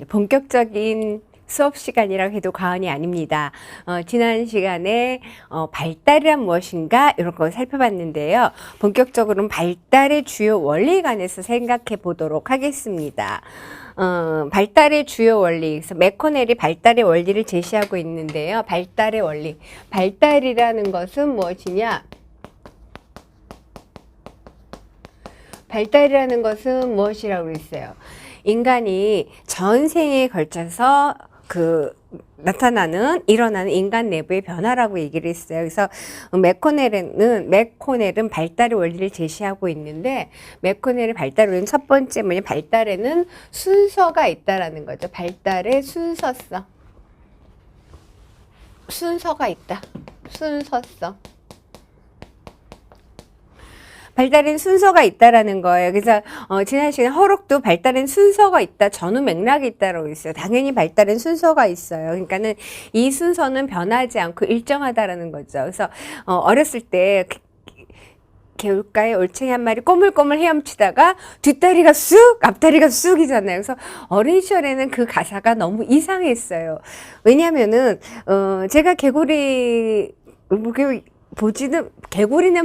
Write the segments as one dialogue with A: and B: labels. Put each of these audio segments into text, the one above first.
A: 본격적인 수업 시간이라고 해도 과언이 아닙니다. 지난 시간에 발달이란 무엇인가 이런 거 살펴봤는데요. 본격적으로는 발달의 주요 원리에 관해서 생각해 보도록 하겠습니다. 발달의 주요 원리, 그래서 매코넬이 발달의 원리를 제시하고 있는데요. 발달의 원리, 발달이라는 것은 무엇이냐? 발달이라는 것은 무엇이라고 그랬어요? 인간이 전생에 걸쳐서 일어나는 인간 내부의 변화라고 얘기를 했어요. 그래서 매코넬은 발달의 원리를 제시하고 있는데, 매코넬의 발달의 원리는 첫 번째 발달에는 순서가 있다라는 거죠. 발달의 순서성. 순서가 있다. 순서성. 발달엔 순서가 있다라는 거예요. 그래서 지난 시간에 허록도 발달엔 순서가 있다, 전후 맥락이 있다라고 했어요. 당연히 발달엔 순서가 있어요. 그러니까는 이 순서는 변하지 않고 일정하다라는 거죠. 그래서 어렸을 때 개울가에 올챙이 한 마리 꼬물꼬물 헤엄치다가 뒷다리가 쑥, 앞다리가 쑥이잖아요. 그래서 어린 시절에는 그 가사가 너무 이상했어요. 왜냐하면은 제가 개구리는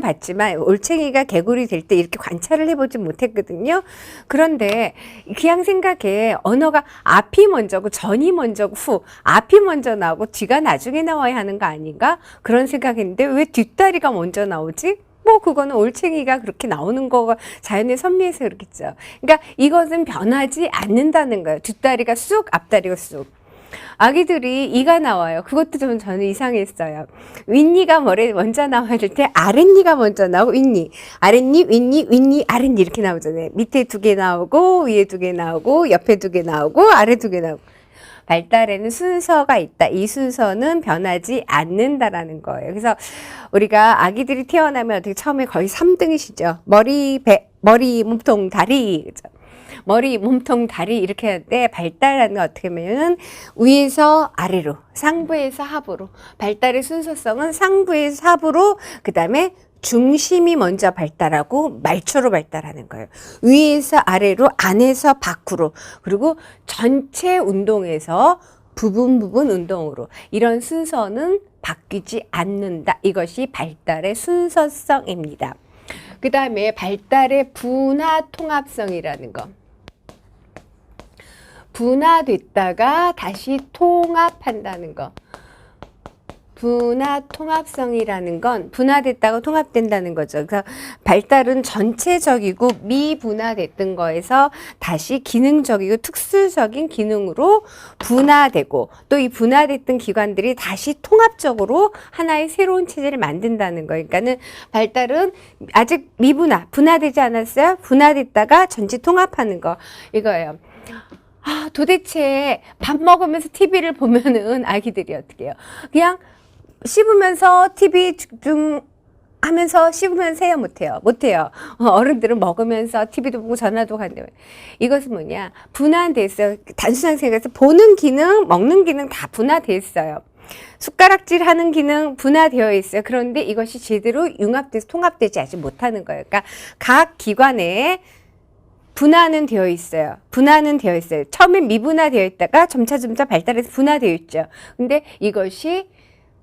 A: 봤지만 올챙이가 개구리 될 때 이렇게 관찰을 해보지 못했거든요. 그런데 그냥 생각해, 언어가 앞이 먼저고 전이 먼저고 앞이 먼저 나오고 뒤가 나중에 나와야 하는 거 아닌가? 그런 생각했는데 왜 뒷다리가 먼저 나오지? 그거는 올챙이가 그렇게 나오는 거가 자연의 선미에서 그렇겠죠. 그러니까 이것은 변하지 않는다는 거예요. 뒷다리가 쑥, 앞다리가 쑥. 아기들이 이가 나와요. 그것도 저는 이상했어요. 윗니가 먼저 나와야 될 때 아랫니가 먼저 나오고 윗니, 아랫니, 윗니, 아랫니 이렇게 나오잖아요. 밑에 2개 나오고 위에 2개 나오고 옆에 2개 나오고 아래 2개 나오고. 발달에는 순서가 있다. 이 순서는 변하지 않는다라는 거예요. 그래서 우리가 아기들이 태어나면 어떻게 처음에 거의 3등이시죠. 머리, 몸통, 다리. 그죠? 머리, 몸통, 다리 이렇게 하는데 발달하는 건 어떻게 하면은 위에서 아래로, 상부에서 하부로. 발달의 순서성은 상부에서 하부로, 그 다음에 중심이 먼저 발달하고 말초로 발달하는 거예요. 위에서 아래로, 안에서 밖으로, 그리고 전체 운동에서 부분 운동으로. 이런 순서는 바뀌지 않는다. 이것이 발달의 순서성입니다. 그 다음에 발달의 분화 통합성이라는 거. 분화됐다가 다시 통합한다는 거. 분화 통합성이라는 건 분화됐다가 통합된다는 거죠. 그래서 발달은 전체적이고 미분화됐던 거에서 다시 기능적이고 특수적인 기능으로 분화되고, 또 이 분화됐던 기관들이 다시 통합적으로 하나의 새로운 체제를 만든다는 거예요. 그러니까는 발달은 아직 분화되지 않았어요. 분화됐다가 전체 통합하는 거, 이거예요. 도대체 밥 먹으면서 TV를 보면은 아기들이 어떻게 해요? 그냥 씹으면서 TV 하면서 씹으면서 해요? 못해요. 어른들은 먹으면서 TV도 보고 전화도 하는데, 이것은 뭐냐? 분화됐어요. 단순하게 생각해서 보는 기능, 먹는 기능 다 분화됐어요. 숟가락질 하는 기능 분화되어 있어요. 그런데 이것이 제대로 융합돼서 통합되지 아직 못하는 거예요. 그러니까 각 기관에 분화는 되어 있어요. 처음엔 미분화되어 있다가 점차 발달해서 분화되어 있죠. 근데 이것이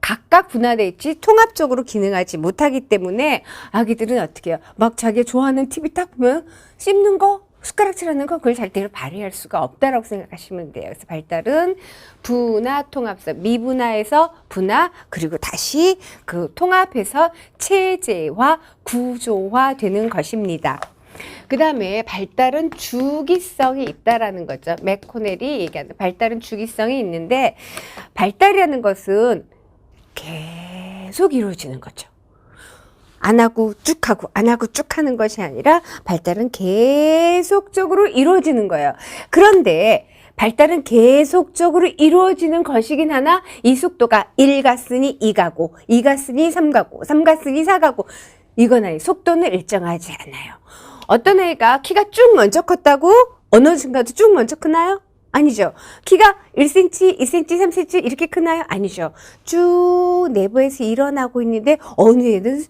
A: 각각 분화되어 있지 통합적으로 기능하지 못하기 때문에 아기들은 어떻게 해요? 막 자기가 좋아하는 TV 딱 보면 씹는 거, 숟가락질하는 거, 그걸 절대로 발휘할 수가 없다라고 생각하시면 돼요. 그래서 발달은 분화 통합성, 미분화에서 분화, 그리고 다시 그 통합해서 체제화, 구조화 되는 것입니다. 그 다음에 발달은 주기성이 있다라는 거죠. 매코넬이 얘기하는 발달은 주기성이 있는데, 발달이라는 것은 계속 이루어지는 거죠. 안 하고 쭉 하는 것이 아니라 발달은 계속적으로 이루어지는 거예요. 그런데 발달은 계속적으로 이루어지는 것이긴 하나, 이 속도가 1 갔으니 2 가고, 2 갔으니 3 가고, 3 갔으니 4 가고, 이건 속도는 일정하지 않아요. 어떤 애가 키가 쭉 먼저 컸다고 어느 순간도 쭉 먼저 크나요? 아니죠. 키가 1cm, 2cm, 3cm 이렇게 크나요? 아니죠. 쭉 내부에서 일어나고 있는데 어느 애는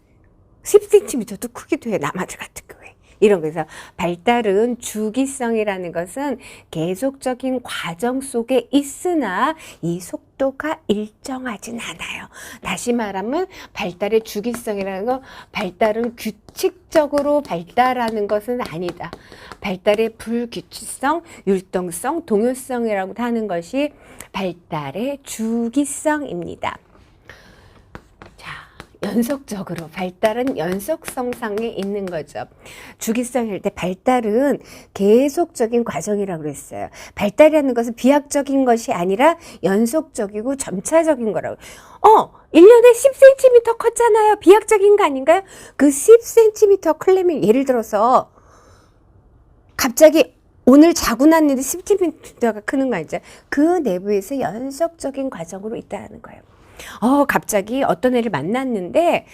A: 10cm도 크기도 해요. 남아들 같은 경우에. 이런 거에서 발달은 주기성이라는 것은 계속적인 과정 속에 있으나 이 속도가 일정하진 않아요. 다시 말하면 발달의 주기성이라는 건 발달은 규칙적으로 발달하는 것은 아니다. 발달의 불규칙성, 율동성, 동요성이라고 하는 것이 발달의 주기성입니다. 연속적으로 발달은 연속성상에 있는 거죠. 주기성일 때 발달은 계속적인 과정이라고 그랬어요. 발달이라는 것은 비약적인 것이 아니라 연속적이고 점차적인 거라고. 1년에 10cm 컸잖아요. 비약적인 거 아닌가요? 그 10cm 클려면 예를 들어서 갑자기 오늘 자고 났는데 10cm가 크는 거 아니죠? 그 내부에서 연속적인 과정으로 있다는 거예요. 갑자기 어떤 애를 만났는데,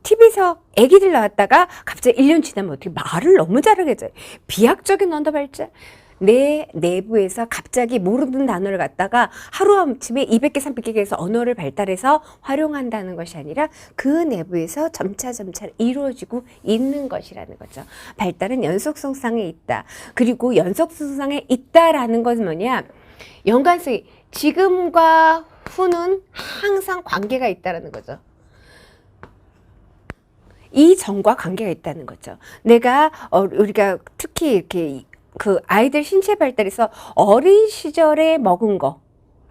A: TV에서 애기들 나왔다가 갑자기 1년 지나면 어떻게 말을 너무 잘하게 돼요. 비약적인 언어 발달. 내 내부에서 갑자기 모르는 단어를 갖다가 하루아침에 200개, 300개 해서 언어를 발달해서 활용한다는 것이 아니라 그 내부에서 점차 이루어지고 있는 것이라는 거죠. 발달은 연속성상에 있다. 그리고 연속성상에 있다라는 것은 뭐냐? 연관성이 지금과 후는 항상 관계가 있다는 거죠. 이 전과 관계가 있다는 거죠. 우리가 특히 이렇게 그 아이들 신체 발달에서 어린 시절에 먹은 거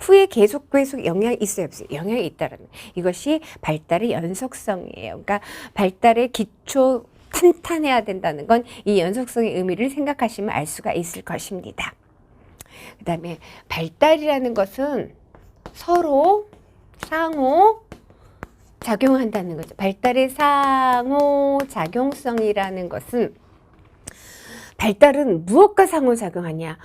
A: 후에 계속 영향이 있어요, 없어요? 영향이 있다라는 이것이 발달의 연속성이에요. 그러니까 발달의 기초 탄탄해야 된다는 건 이 연속성의 의미를 생각하시면 알 수가 있을 것입니다. 그 다음에 발달이라는 것은 서로 상호 작용한다는 거죠. 발달의 상호 작용성이라는 것은 발달은 무엇과 상호작용하냐?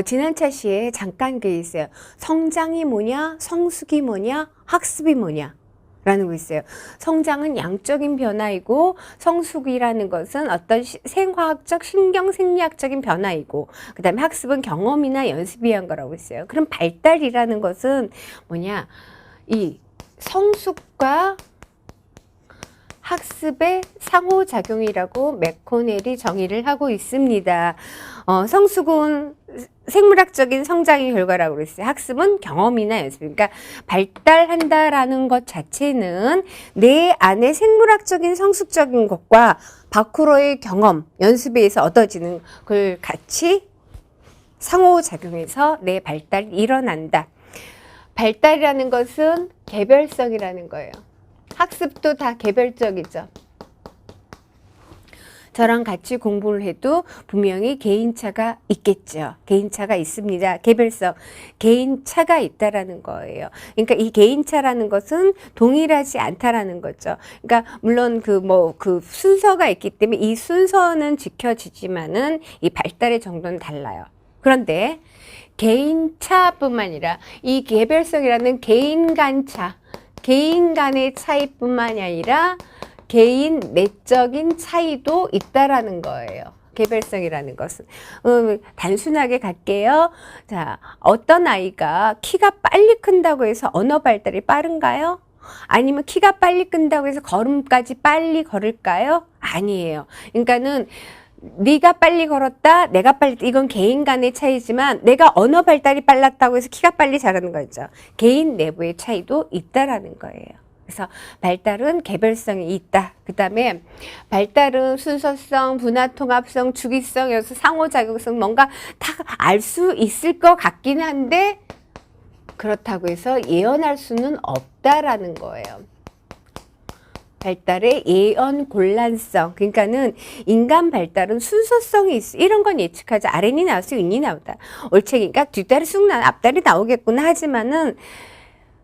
A: 지난 차시에 잠깐 그 있어요. 성장이 뭐냐? 성숙이 뭐냐? 학습이 뭐냐? 라는 거 있어요. 성장은 양적인 변화이고 성숙이라는 것은 어떤 생화학적, 신경생리학적인 변화이고 그 다음에 학습은 경험이나 연습에 의한 거라고 있어요. 그럼 발달이라는 것은 뭐냐? 이 성숙과 학습의 상호작용이라고 맥코넬이 정의를 하고 있습니다. 성숙은 생물학적인 성장의 결과라고 그랬어요. 학습은 경험이나 연습. 그러니까 발달한다라는 것 자체는 내 안에 생물학적인 성숙적인 것과 밖으로의 경험, 연습에 의해서 얻어지는 걸 같이 상호작용해서 내 발달이 일어난다. 발달이라는 것은 개별성이라는 거예요. 학습도 다 개별적이죠. 저랑 같이 공부를 해도 분명히 개인차가 있겠죠. 개인차가 있습니다. 개별성, 개인차가 있다라는 거예요. 그러니까 이 개인차라는 것은 동일하지 않다라는 거죠. 그러니까 물론 그 순서가 있기 때문에 이 순서는 지켜지지만은 이 발달의 정도는 달라요. 그런데 개인차뿐만 아니라 이 개별성이라는 개인 간차, 개인 간의 차이뿐만이 아니라 개인 내적인 차이도 있다라는 거예요. 개별성이라는 것은. 단순하게 갈게요. 자, 어떤 아이가 키가 빨리 큰다고 해서 언어 발달이 빠른가요? 아니면 키가 빨리 큰다고 해서 걸음까지 빨리 걸을까요? 아니에요. 그러니까는 네가 빨리 걸었다, 내가 빨리, 이건 개인 간의 차이지만 내가 언어 발달이 빨랐다고 해서 키가 빨리 자라는 거죠. 개인 내부의 차이도 있다라는 거예요. 그래서 발달은 개별성이 있다. 그 다음에 발달은 순서성, 분화통합성, 주기성, 여기서 상호작용성 뭔가 다 알 수 있을 것 같긴 한데 그렇다고 해서 예언할 수는 없다라는 거예요. 발달의 예언 곤란성. 그러니까는 인간 발달은 순서성이 있어. 이런 건 예측하자. 아랫니 나와서 윗니 나오다. 올챙이가 뒷다리 쑥 나, 앞다리 나오겠구나 하지만은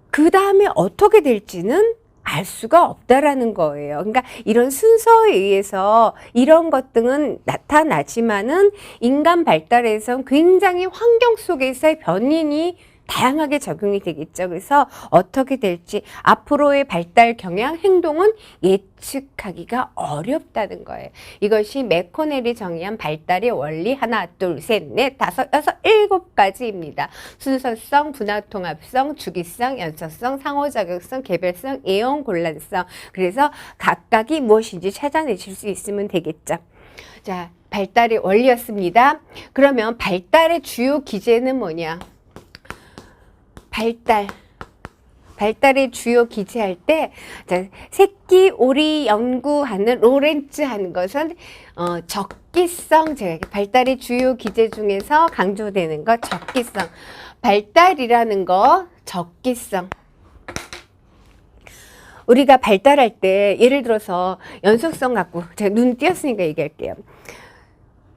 A: 그 다음에 어떻게 될지는 알 수가 없다라는 거예요. 그러니까 이런 순서에 의해서 이런 것들은 나타나지만은 인간 발달에선 굉장히 환경 속에서의 변인이 다양하게 적용이 되겠죠. 그래서 어떻게 될지 앞으로의 발달 경향 행동은 예측하기가 어렵다는 거예요. 이것이 맥코넬이 정의한 발달의 원리 하나, 둘, 셋, 넷, 다섯, 여섯, 일곱 가지입니다. 순서성, 분화통합성, 주기성, 연속성, 상호작용성, 개별성, 예언 곤란성. 그래서 각각이 무엇인지 찾아내실 수 있으면 되겠죠. 자, 발달의 원리였습니다. 그러면 발달의 주요 기제는 뭐냐? 발달의 주요 기제할 때, 자, 새끼 오리 연구하는 로렌츠 하는 것은 적기성, 제가 발달의 주요 기제 중에서 강조되는 것, 적기성. 발달이라는 거, 적기성. 우리가 발달할 때 예를 들어서 연속성 갖고 제가 눈 띄었으니까 얘기할게요.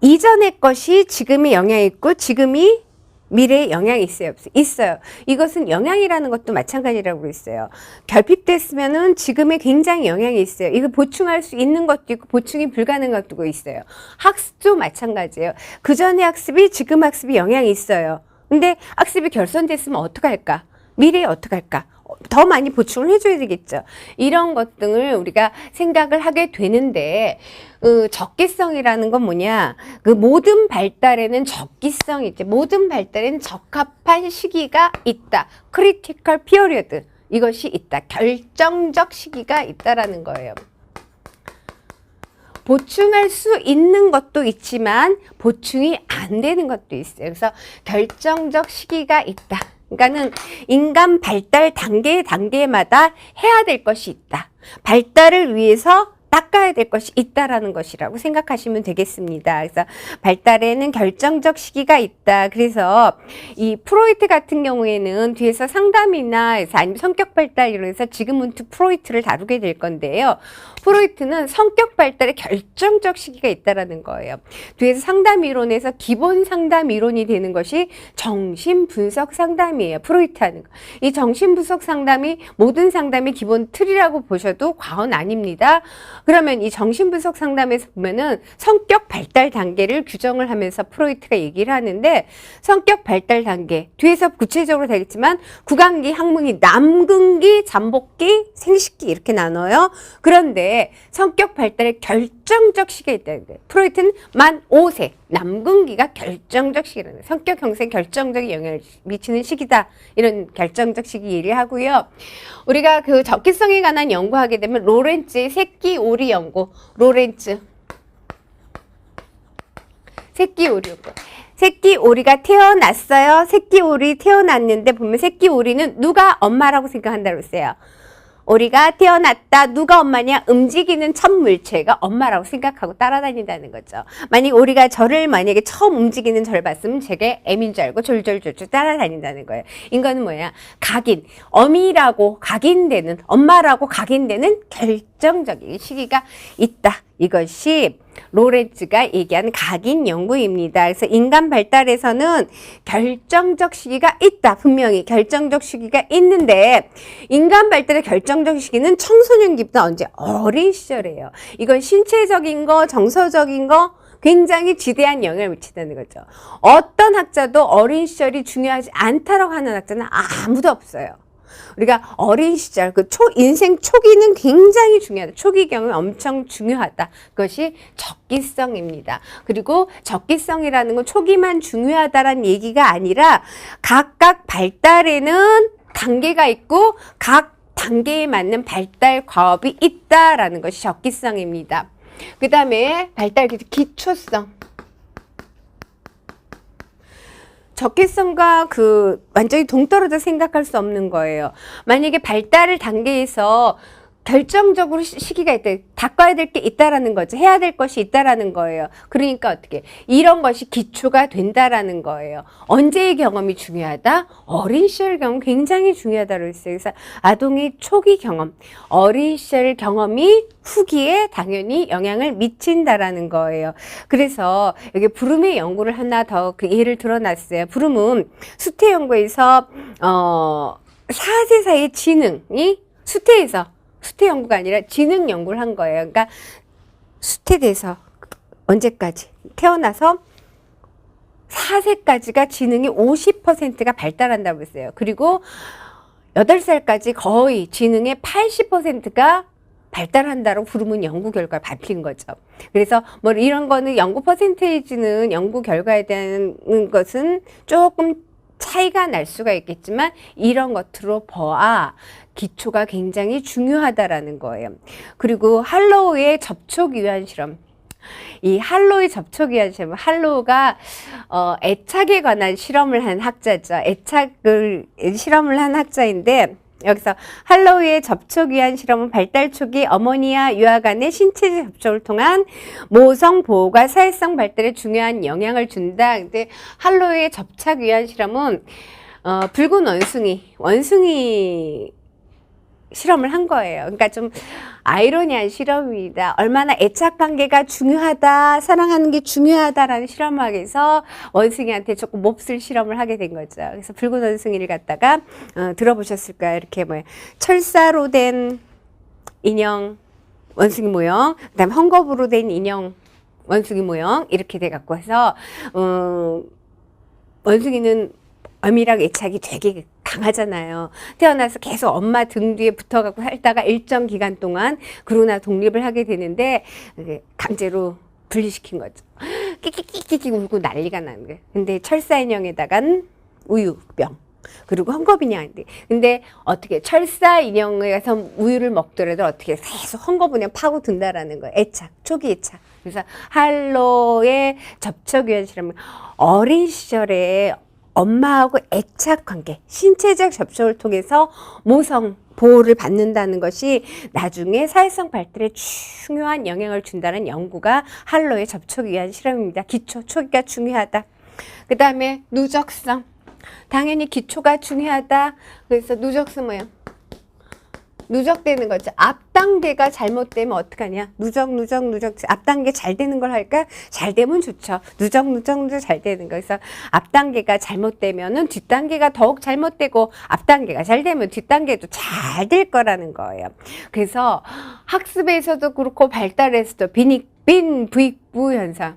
A: 이전의 것이 지금에 영향이 있고 지금이 미래에 영향이 있어요? 없어요? 있어요. 이것은 영향이라는 것도 마찬가지라고 그랬어요. 결핍됐으면은 지금에 굉장히 영향이 있어요. 이거 보충할 수 있는 것도 있고 보충이 불가능한 것도 있어요. 학습도 마찬가지예요. 그 전의 학습이 지금 학습이 영향이 있어요. 근데 학습이 결손됐으면 어떡할까? 미래에 어떡할까? 더 많이 보충을 해줘야 되겠죠. 이런 것 등을 우리가 생각을 하게 되는데, 적기성이라는 건 뭐냐? 그 모든 발달에는 적기성이 있죠. 모든 발달에는 적합한 시기가 있다. critical period. 이것이 있다. 결정적 시기가 있다라는 거예요. 보충할 수 있는 것도 있지만 보충이 안 되는 것도 있어요. 그래서 결정적 시기가 있다. 그러니까는 인간 발달 단계마다 해야 될 것이 있다. 발달을 위해서 닦아야 될 것이 있다라는 것이라고 생각하시면 되겠습니다. 그래서 발달에는 결정적 시기가 있다. 그래서 이 프로이트 같은 경우에는 뒤에서 상담이나 아니면 성격 발달 이론에서 지금은 프로이트를 다루게 될 건데요. 프로이트는 성격 발달에 결정적 시기가 있다라는 거예요. 뒤에서 상담 이론에서 기본 상담 이론이 되는 것이 정신 분석 상담이에요. 프로이트 하는 거. 이 정신 분석 상담이 모든 상담의 기본 틀이라고 보셔도 과언 아닙니다. 그러면 이 정신분석 상담에서 보면은 성격 발달 단계를 규정을 하면서 프로이트가 얘기를 하는데, 성격 발달 단계 뒤에서 구체적으로 되겠지만 구강기, 항문기, 남근기, 잠복기, 생식기 이렇게 나눠요. 그런데 성격 발달의 결정적 시기가 있다는 거예요. 프로이트는 만 5세 남근기가 결정적 시기라는 거예요. 성격 형성에 결정적인 영향을 미치는 시기다. 이런 결정적 시기 얘기하고요. 우리가 그 적기성에 관한 연구하게 되면 로렌츠의 새끼 오리 연구, 로렌츠 새끼 오리 연구. 새끼 오리가 태어났어요. 새끼 오리 태어났는데 보면 새끼 오리는 누가 엄마라고 생각한다고 했어요. 오리가 태어났다. 누가 엄마냐? 움직이는 첫 물체가 엄마라고 생각하고 따라다닌다는 거죠. 만약 오리가 저를 만약에 처음 움직이는 저를 봤으면 제게 애민 줄 알고 졸졸졸졸 따라다닌다는 거예요. 인간은 뭐야? 각인, 어미라고 각인되는, 엄마라고 각인되는 결정적인 시기가 있다. 이것이 로렌츠가 얘기한 각인 연구입니다. 그래서 인간 발달에서는 결정적 시기가 있다. 분명히 결정적 시기가 있는데, 인간 발달의 결정적 시기는 청소년기보다 언제? 어린 시절이에요. 이건 신체적인 거, 정서적인 거 굉장히 지대한 영향을 미친다는 거죠. 어떤 학자도 어린 시절이 중요하지 않다라고 하는 학자는 아무도 없어요. 우리가 어린 시절, 인생 초기는 굉장히 중요하다. 초기 경험이 엄청 중요하다. 그것이 적기성입니다. 그리고 적기성이라는 건 초기만 중요하다라는 얘기가 아니라 각각 발달에는 단계가 있고 각 단계에 맞는 발달 과업이 있다라는 것이 적기성입니다. 그 다음에 발달 기초성. 적기성과 완전히 동떨어져 생각할 수 없는 거예요. 만약에 발달 단계에서 결정적으로 시기가 있다. 닦아야 될 게 있다라는 거죠. 해야 될 것이 있다라는 거예요. 그러니까 어떻게? 이런 것이 기초가 된다라는 거예요. 언제의 경험이 중요하다? 어린 시절 경험 굉장히 중요하다고 했어요. 그래서 아동의 초기 경험, 어린 시절 경험이 후기에 당연히 영향을 미친다라는 거예요. 그래서 여기 브룸의 연구를 하나 더 예를 들어놨어요. 브룸은 수태 연구에서 4세 사이의 지능이 수태 연구가 아니라 지능 연구를 한 거예요. 그러니까 수태돼서 언제까지? 태어나서 4세까지가 지능이 50%가 발달한다고 했어요. 그리고 8살까지 거의 지능의 80%가 발달한다고 부르면 연구 결과를 발표한 거죠. 그래서 뭐 이런 거는 연구 퍼센테이지는 연구 결과에 대한 것은 조금 차이가 날 수가 있겠지만 이런 것으로 보아 기초가 굉장히 중요하다라는 거예요. 그리고 할로우의 접촉 유한 실험. 이 할로에 접촉 위한 실험, 할로가 애착에 관한 실험을 한 학자죠. 애착을 실험을 한 학자인데 여기서 할로우의 접촉 위한 실험은 발달 초기 어머니와 유아 간의 신체 접촉을 통한 모성 보호가 사회성 발달에 중요한 영향을 준다. 근데 할로우의 접착 위한 실험은 붉은 원숭이 실험을 한 거예요. 그러니까 좀 아이러니한 실험입니다. 얼마나 애착 관계가 중요하다, 사랑하는 게 중요하다라는 실험을 하기 위해서 원숭이한테 조금 몹쓸 실험을 하게 된 거죠. 그래서 붉은 원숭이를 갖다가 들어보셨을까요? 이렇게 뭐 철사로 된 인형 원숭이 모형, 그다음 헝겊으로 된 인형 원숭이 모형 이렇게 돼 갖고 해서 원숭이는 어미랑 애착이 되게 강하잖아요. 태어나서 계속 엄마 등 뒤에 붙어갖고 살다가 일정 기간 동안 그러나 독립을 하게 되는데 강제로 분리시킨 거죠. 끼끼끼끼 울고 난리가 나는 거예요. 근데 철사 인형에다간 우유병 그리고 헝겊 인형인데 근데 어떻게 철사 인형에 가서 우유를 먹더라도 어떻게 계속 헝겊 인형 파고 든다라는 거예요. 애착, 초기 애착. 그래서 할로의 접촉 위한 실험은 어린 시절에 엄마하고 애착 관계, 신체적 접촉을 통해서 모성 보호를 받는다는 것이 나중에 사회성 발달에 중요한 영향을 준다는 연구가 할로의 접촉 위한 실험입니다. 기초, 초기가 중요하다. 그 다음에 누적성. 당연히 기초가 중요하다. 그래서 누적성 뭐야? 누적되는 거죠. 앞 단계가 잘못되면 어떡하냐? 누적. 앞 단계 잘 되는 걸 할까? 잘 되면 좋죠. 누적 잘 되는 거. 그래서 앞 단계가 잘못되면은 뒷 단계가 더욱 잘못되고 앞 단계가 잘 되면 뒷 단계도 잘 될 거라는 거예요. 그래서 학습에서도 그렇고 발달에서도 빈 부익부 현상.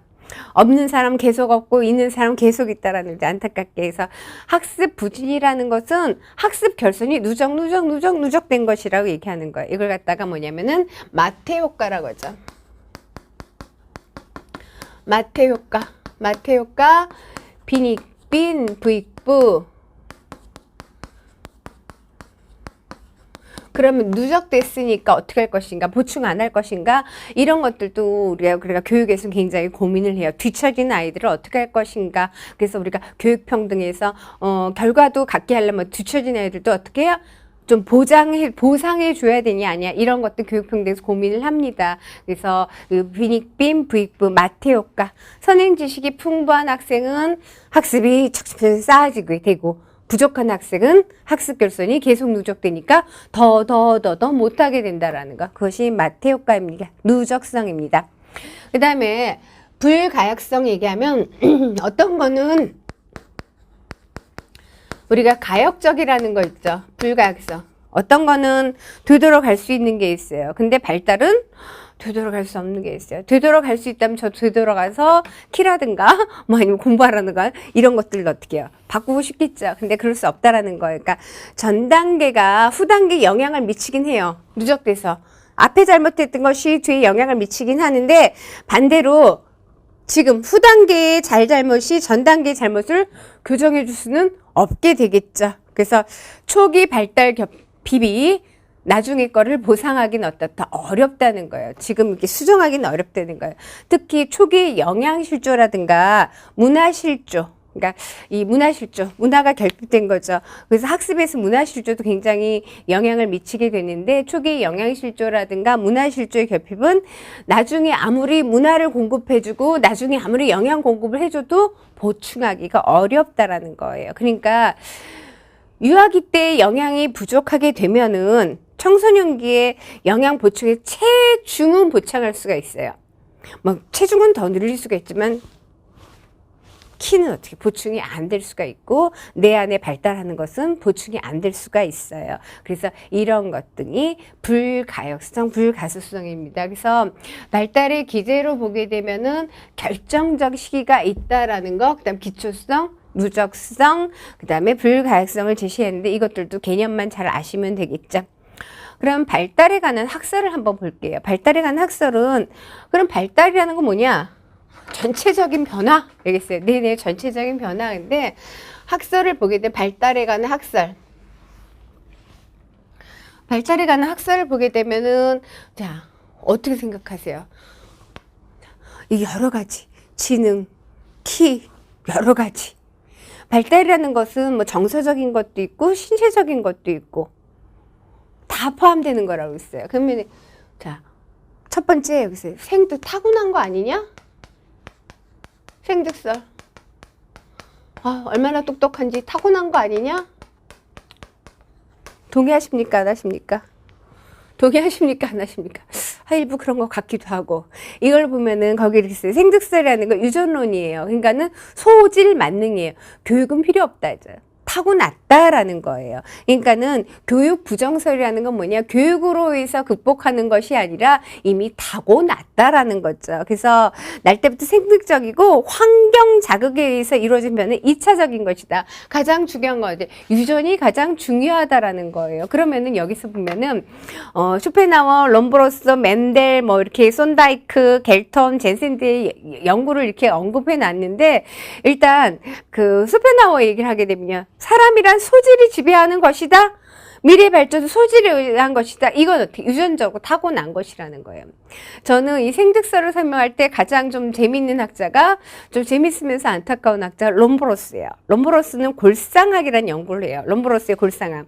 A: 없는 사람 계속 없고 있는 사람 계속 있다라는 게 안타깝게 해서 학습 부진이라는 것은 학습 결손이 누적된 것이라고 얘기하는 거예요. 이걸 갖다가 뭐냐면은 마태 효과라고 하죠. 마태 효과 빈 부익부. 그러면 누적됐으니까 어떻게 할 것인가, 보충 안 할 것인가, 이런 것들도 우리가 교육에서 굉장히 고민을 해요. 뒤처진 아이들을 어떻게 할 것인가. 그래서 우리가 교육평등에서 결과도 갖게 하려면 뒤처진 아이들도 어떻게 해요? 좀 보상해 줘야 되냐 아니야, 이런 것들 교육평등에서 고민을 합니다. 그래서 빈 부익부 마태 효과. 선행 지식이 풍부한 학생은 학습이 척척 쌓아지게 되고, 부족한 학생은 학습 결손이 계속 누적되니까 더 못하게 된다라는 거. 그것이 마태 효과입니다. 누적성입니다. 그 다음에 불가역성 얘기하면 어떤 거는 우리가 가역적이라는 거 있죠. 불가역성. 어떤 거는 되돌아갈 수 있는 게 있어요. 근데 발달은 되돌아갈 수 없는 게 있어요. 되돌아갈 수 있다면 저 되돌아가서 키라든가 뭐 아니면 공부하라든가 이런 것들을 어떻게 해요? 바꾸고 싶겠죠. 근데 그럴 수 없다라는 거예요. 그러니까 전 단계가 후 단계에 영향을 미치긴 해요. 누적돼서. 앞에 잘못했던 것이 뒤에 영향을 미치긴 하는데 반대로 지금 후 단계의 잘못이 전 단계의 잘못을 교정해 줄 수는 없게 되겠죠. 그래서 초기 발달 비비 나중에 거를 보상하기는 어떻다? 어렵다는 거예요. 지금 이렇게 수정하기는 어렵다는 거예요. 특히 초기 영양실조라든가 문화실조. 그러니까 이 문화실조, 문화가 결핍된 거죠. 그래서 학습에서 문화실조도 굉장히 영향을 미치게 되는데 초기 영양실조라든가 문화실조의 결핍은 나중에 아무리 문화를 공급해주고 나중에 아무리 영양 공급을 해줘도 보충하기가 어렵다라는 거예요. 그러니까 유아기 때 영양이 부족하게 되면은 청소년기에 영양 보충에 체중은 보충할 수가 있어요. 뭐 체중은 더 늘릴 수가 있지만 키는 어떻게 보충이 안 될 수가 있고 내 안에 발달하는 것은 보충이 안 될 수가 있어요. 그래서 이런 것 등이 불가역성, 불가소성입니다. 그래서 발달의 기제로 보게 되면은 결정적 시기가 있다라는 것, 그다음 기초성, 누적성, 그 다음에 불가역성을 제시했는데 이것들도 개념만 잘 아시면 되겠죠. 그럼 발달에 관한 학설을 한번 볼게요. 발달에 관한 학설은 그럼 발달이라는 건 뭐냐? 전체적인 변화? 알겠어요? 네네, 전체적인 변화인데 학설을 보게 되면 발달에 관한 학설. 발달에 관한 학설을 보게 되면은 자, 어떻게 생각하세요? 이 여러 가지 지능, 키, 여러 가지. 발달이라는 것은 뭐 정서적인 것도 있고 신체적인 것도 있고 다 포함되는 거라고 했어요. 그러면 자, 첫 번째 여기서 생도 타고난 거 아니냐? 생득설. 얼마나 똑똑한지 타고난 거 아니냐? 동의하십니까? 안 하십니까? 동의하십니까? 안 하십니까? 일부 그런 것 같기도 하고. 이걸 보면은 거기 이렇게 있어요. 생득설이라는 거 유전론이에요. 그러니까는 소질 만능이에요. 교육은 필요 없다. 타고났다라는 거예요. 그러니까는 교육 부정설이라는 건 뭐냐? 교육으로 해서 극복하는 것이 아니라 이미 타고났다라는 거죠. 그래서 날 때부터 생득적이고 환경 자극에 의해서 이루어진 변은 2차적인 것이다. 가장 중요한 건 유전이 가장 중요하다라는 거예요. 그러면은 여기서 보면은 쇼펜하워, 롬브로스, 멘델, 뭐 이렇게 손다이크, 겔턴, 젠센드의 연구를 이렇게 언급해 놨는데 일단 그 쇼펜하워 얘기를 하게 되면요. 사람이란 소질이 지배하는 것이다. 미래 발전도 소질에 의한 것이다. 이건 어떻게 유전적으로 타고난 것이라는 거예요. 저는 이 생득설을 설명할 때 가장 좀 재미있는 학자가 좀 재밌으면서 안타까운 학자가 롬브로스예요. 롬브로스는 골상학이라는 연구를 해요. 롬브로스의 골상학.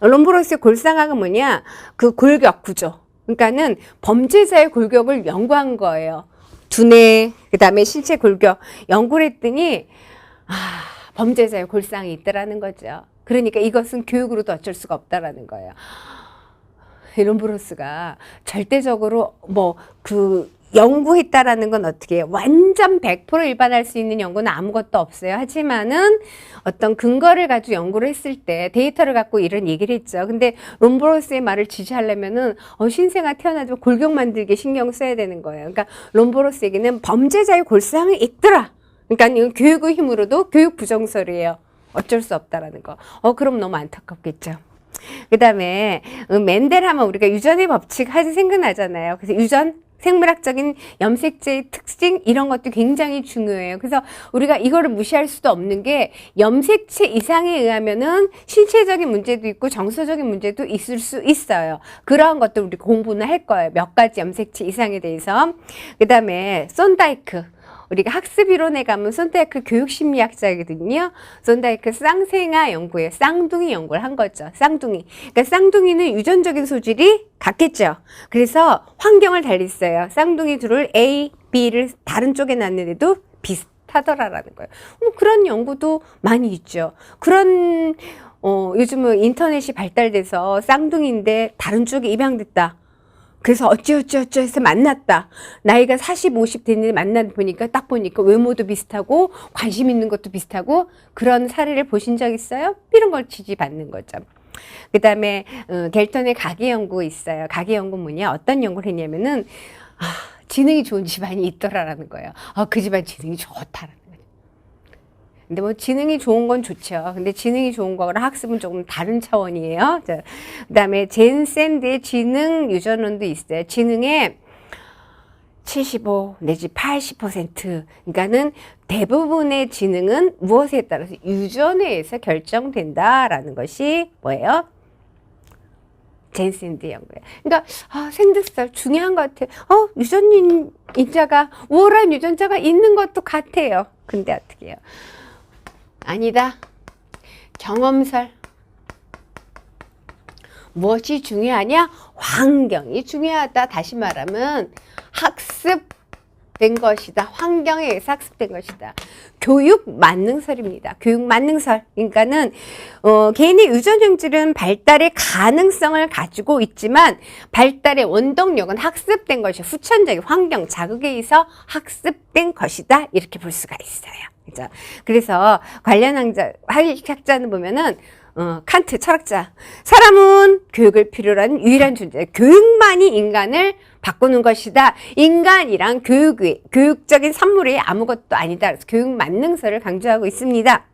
A: 롬브로스의 골상학은 뭐냐? 그 골격 구조. 그러니까는 범죄자의 골격을 연구한 거예요. 두뇌, 그 다음에 신체 골격 연구를 했더니 범죄자의 골상이 있더라는 거죠. 그러니까 이것은 교육으로도 어쩔 수가 없다라는 거예요. 롬브로스가 절대적으로 연구했다라는 건 어떻게 해요? 완전 100% 일반할 수 있는 연구는 아무것도 없어요. 하지만은 어떤 근거를 가지고 연구를 했을 때 데이터를 갖고 이런 얘기를 했죠. 근데 롬브로스의 말을 지지하려면은 신생아 태어나지만 골격 만들게 신경 써야 되는 거예요. 그러니까 롬브로스에게는 범죄자의 골상이 있더라. 그러니까 이건 교육의 힘으로도 교육 부정설이에요. 어쩔 수 없다라는 거. 그럼 너무 안타깝겠죠. 그 다음에 멘델 하면 우리가 유전의 법칙 하지 생각나잖아요. 그래서 유전, 생물학적인 염색체의 특징 이런 것도 굉장히 중요해요. 그래서 우리가 이거를 무시할 수도 없는 게 염색체 이상에 의하면은 신체적인 문제도 있고 정서적인 문제도 있을 수 있어요. 그러한 것들 우리 공부는 할 거예요. 몇 가지 염색체 이상에 대해서. 그 다음에 손다이크. 우리가 학습이론에 가면 손다이크 교육심리학자거든요. 손다이크 쌍생아 연구에 쌍둥이 연구를 한 거죠. 쌍둥이. 그러니까 쌍둥이는 유전적인 소질이 같겠죠. 그래서 환경을 달리했어요. 쌍둥이 둘을 A, B를 다른 쪽에 놨는데도 비슷하더라라는 거예요. 그런 연구도 많이 있죠. 그런 요즘은 인터넷이 발달돼서 쌍둥이인데 다른 쪽에 입양됐다. 그래서 어찌어찌 해서 만났다. 나이가 40, 50 됐는데 보니까 외모도 비슷하고 관심 있는 것도 비슷하고 그런 사례를 보신 적 있어요? 이런 걸 지지받는 거죠. 그 다음에 겔턴의 가계 연구 있어요. 가계 연구 뭐냐? 어떤 연구를 했냐면은 지능이 좋은 집안이 있더라라는 거예요. 그 집안 지능이 좋다라는 거예요. 근데 뭐 지능이 좋은 건 좋죠. 근데 지능이 좋은 거랑 학습은 조금 다른 차원이에요. 그 다음에 젠센드의 지능 유전론도 있어요. 지능의 75 내지 80% 그러니까는 대부분의 지능은 무엇에 따라서 유전에 의해서 결정된다라는 것이 뭐예요? 젠센드 연구예요. 그러니까 생득설 중요한 것 같아요. 유전자가 우월한 유전자가 있는 것도 같아요. 근데 어떻게 해요? 아니다. 경험설. 무엇이 중요하냐? 환경이 중요하다. 다시 말하면 학습된 것이다. 환경에 의해서 학습된 것이다. 교육 만능설입니다. 교육 만능설. 그러니까는 개인의 유전 형질은 발달의 가능성을 가지고 있지만 발달의 원동력은 학습된 것이 후천적인 환경 자극에 의해서 학습된 것이다. 이렇게 볼 수가 있어요. 그죠? 그래서 관련 학자는 보면은 칸트 철학자. 사람은 교육을 필요로 하는 유일한 존재. 교육만이 인간을 바꾸는 것이다. 인간이란 교육적인 산물이 아무것도 아니다. 그래서 교육 만능설을 강조하고 있습니다.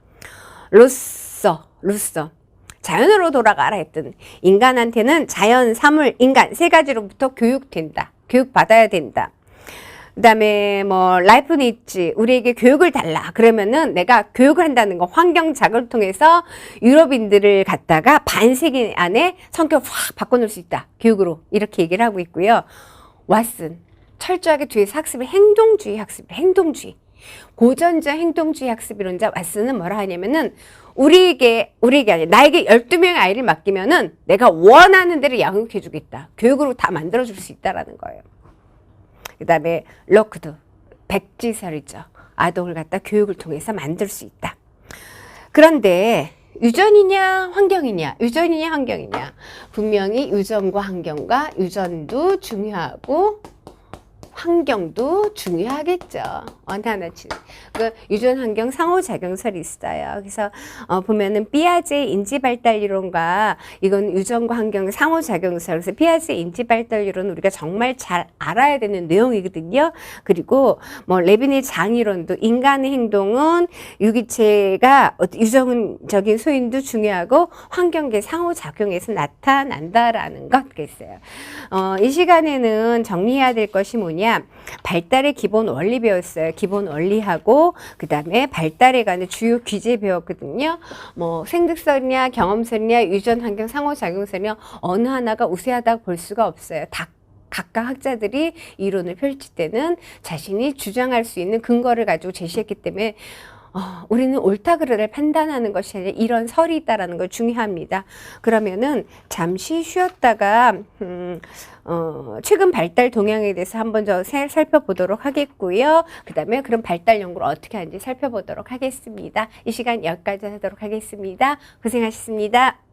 A: 루소. 자연으로 돌아가라 했던 인간한테는 자연, 사물, 인간 세 가지로부터 교육된다. 교육받아야 된다. 그 다음에 라이프니츠 우리에게 교육을 달라 그러면은 내가 교육을 한다는 거 환경 자극을 통해서 유럽인들을 갖다가 반세기 안에 성격을 확 바꿔놓을 수 있다 교육으로 이렇게 얘기를 하고 있고요. 왓슨 철저하게 뒤에서 학습을 행동주의 학습을 행동주의. 고전자 행동주의 학습 이론자 왓슨은 뭐라 하냐면은 우리에게 아니라 나에게 12명의 아이를 맡기면은 내가 원하는 대로 양육해 주겠다. 교육으로 다 만들어 줄 수 있다라는 거예요. 그다음에 럭크도 백지설이죠. 아동을 갖다 교육을 통해서 만들 수 있다. 그런데 유전이냐 환경이냐, 유전이냐 환경이냐. 분명히 유전과 환경과 유전도 중요하고 환경도 중요하겠죠. 어느 하나쯤. 그 유전 환경 상호작용설이 있어요. 그래서 보면은 피아제 인지발달이론과 이건 유전과 환경 상호작용설. 그래서 피아제 인지발달이론 우리가 정말 잘 알아야 되는 내용이거든요. 그리고 뭐 레빈의 장이론도 인간의 행동은 유기체가 유전적인 소인도 중요하고 환경계 상호작용에서 나타난다라는 것 있어요. 이 시간에는 정리해야 될 것이 뭐냐? 발달의 기본 원리 배웠어요. 기본 원리하고 그 다음에 발달에 관한 주요 귀재 배웠거든요. 뭐 생득설이냐 경험설이냐 유전 환경 상호작용설이냐 어느 하나가 우세하다고 볼 수가 없어요. 각각 학자들이 이론을 펼칠 때는 자신이 주장할 수 있는 근거를 가지고 제시했기 때문에 우리는 옳다 그르를 판단하는 것이 아니라 이런 설이 있다라는 걸 중요합니다. 그러면은 잠시 쉬었다가 최근 발달 동향에 대해서 한번 더 살펴보도록 하겠고요. 그 다음에 그럼 발달 연구를 어떻게 하는지 살펴보도록 하겠습니다. 이 시간 여기까지 하도록 하겠습니다. 고생하셨습니다.